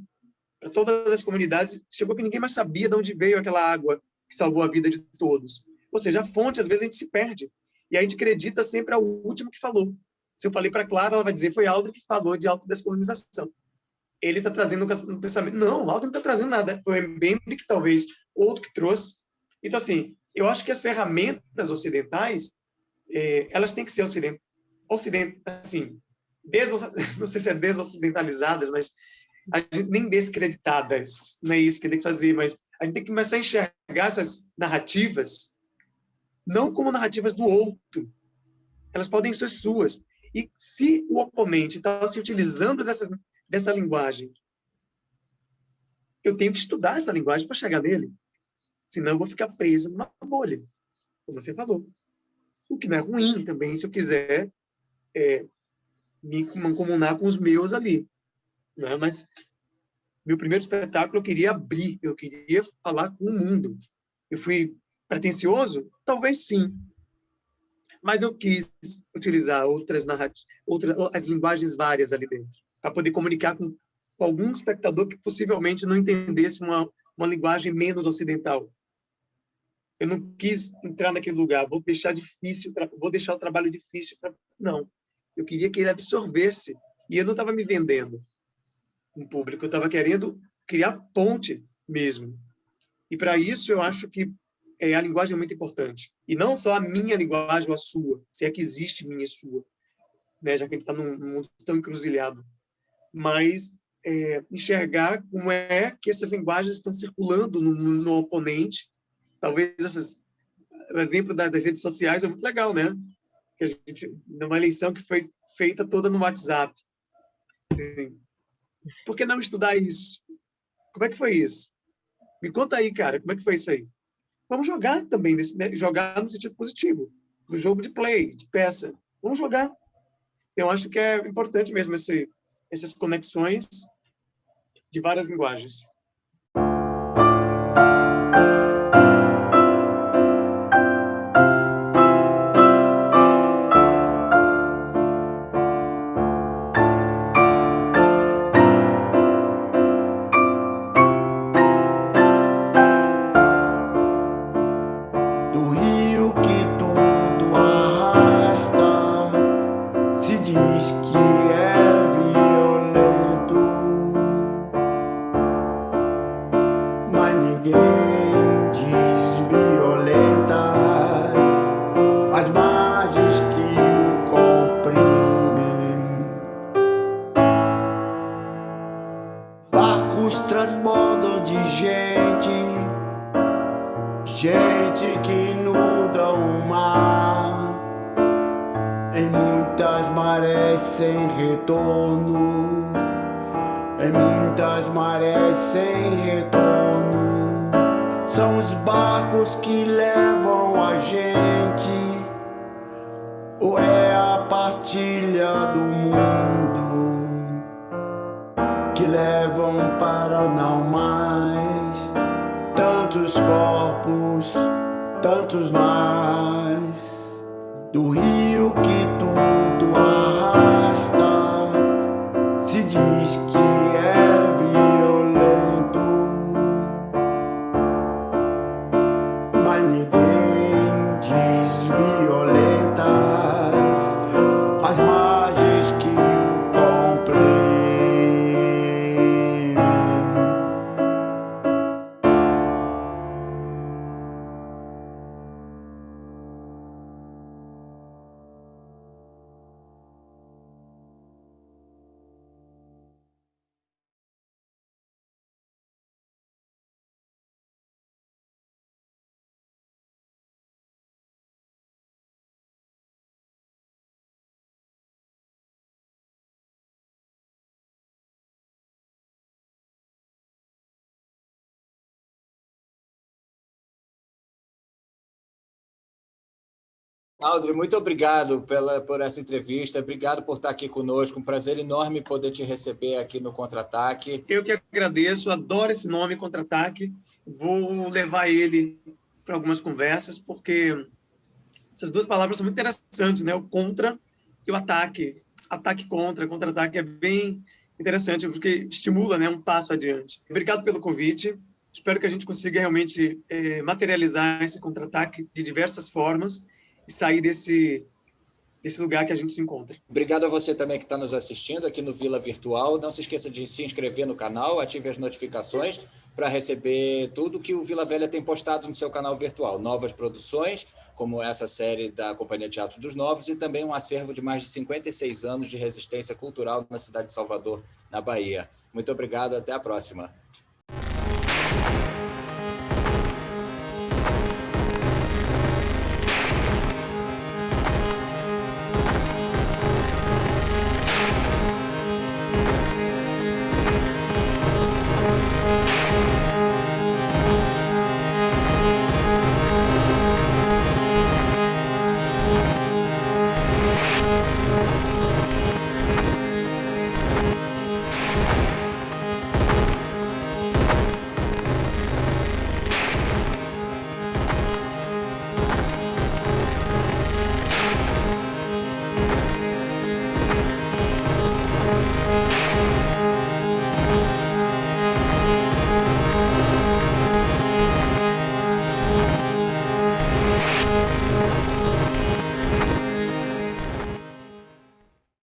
para todas as comunidades. Chegou que ninguém mais sabia de onde veio aquela água que salvou a vida de todos. Ou seja, a fonte, às vezes, a gente se perde. E a gente acredita sempre ao último que falou. Se eu falei para Clara, ela vai dizer foi Aldrin que falou de autodescolonização. Ele está trazendo um pensamento. Não, o Aldrin não está trazendo nada. Foi o Mbembe que talvez outro que trouxe. Então, assim, eu acho que as ferramentas ocidentais, elas têm que ser assim, não sei se é desocidentalizadas, mas nem descreditadas. Não é isso que tem que fazer, mas a gente tem que começar a enxergar essas narrativas não como narrativas do outro. Elas podem ser suas. E se o oponente está se utilizando dessa linguagem, eu tenho que estudar essa linguagem para chegar nele. Senão eu vou ficar preso numa bolha, como você falou. O que não é ruim também, se eu quiser me mancomunar com os meus ali. Né? Mas meu primeiro espetáculo eu queria abrir, eu queria falar com o mundo. Eu fui pretencioso? Talvez sim. Mas eu quis utilizar outras narrativas, as linguagens várias ali dentro, para poder comunicar com algum espectador que possivelmente não entendesse uma linguagem menos ocidental. Eu não quis entrar naquele lugar, vou deixar o trabalho difícil. Não. Eu queria que ele absorvesse. E eu não estava me vendendo no público, eu estava querendo criar ponte mesmo. E para isso eu acho que a linguagem é muito importante. E não só a minha linguagem ou a sua, se é que existe minha e sua, né? Já que a gente está num mundo tão encruzilhado. Mas enxergar como é que essas linguagens estão circulando no oponente. Talvez o exemplo das redes sociais é muito legal, né? Que a gente, numa eleição que foi feita toda no WhatsApp. Por que não estudar isso? Como é que foi isso? Me conta aí, cara, como é que foi isso aí? Vamos jogar também, jogar no sentido positivo, do jogo de play, de peça. Vamos jogar. Eu acho que é importante mesmo essas conexões de várias linguagens. Do rio que tudo arrasta, se diz que é violento, mas ninguém diz violentas as margens que o comprimem. Barcos transbordam de gente que inunda o mar, em muitas marés sem retorno, em muitas marés sem retorno. São os barcos que levam a gente, ou é a partilha do mundo, que levam para não mais. Tantos corpos, tantos mais, do rio que tudo arrasta, se diz que é violento, mas ninguém diz violentas as margens que o comprimem. Aldri, muito obrigado por essa entrevista, obrigado por estar aqui conosco, um prazer enorme poder te receber aqui no Contra-Ataque. Eu que agradeço, adoro esse nome, Contra-Ataque, vou levar ele para algumas conversas, porque essas duas palavras são muito interessantes, né? O contra e o ataque. Ataque contra, contra-ataque é bem interessante, porque estimula, né, um passo adiante. Obrigado pelo convite, espero que a gente consiga realmente materializar esse contra-ataque de diversas formas e sair desse lugar que a gente se encontra. Obrigado a você também que está nos assistindo aqui no Vila Virtual. Não se esqueça de se inscrever no canal, ative as notificações para receber tudo que o Vila Velha tem postado no seu canal virtual. Novas produções, como essa série da Companhia Teatro dos Novos, e também um acervo de mais de 56 anos de resistência cultural na cidade de Salvador, na Bahia. Muito obrigado, até a próxima.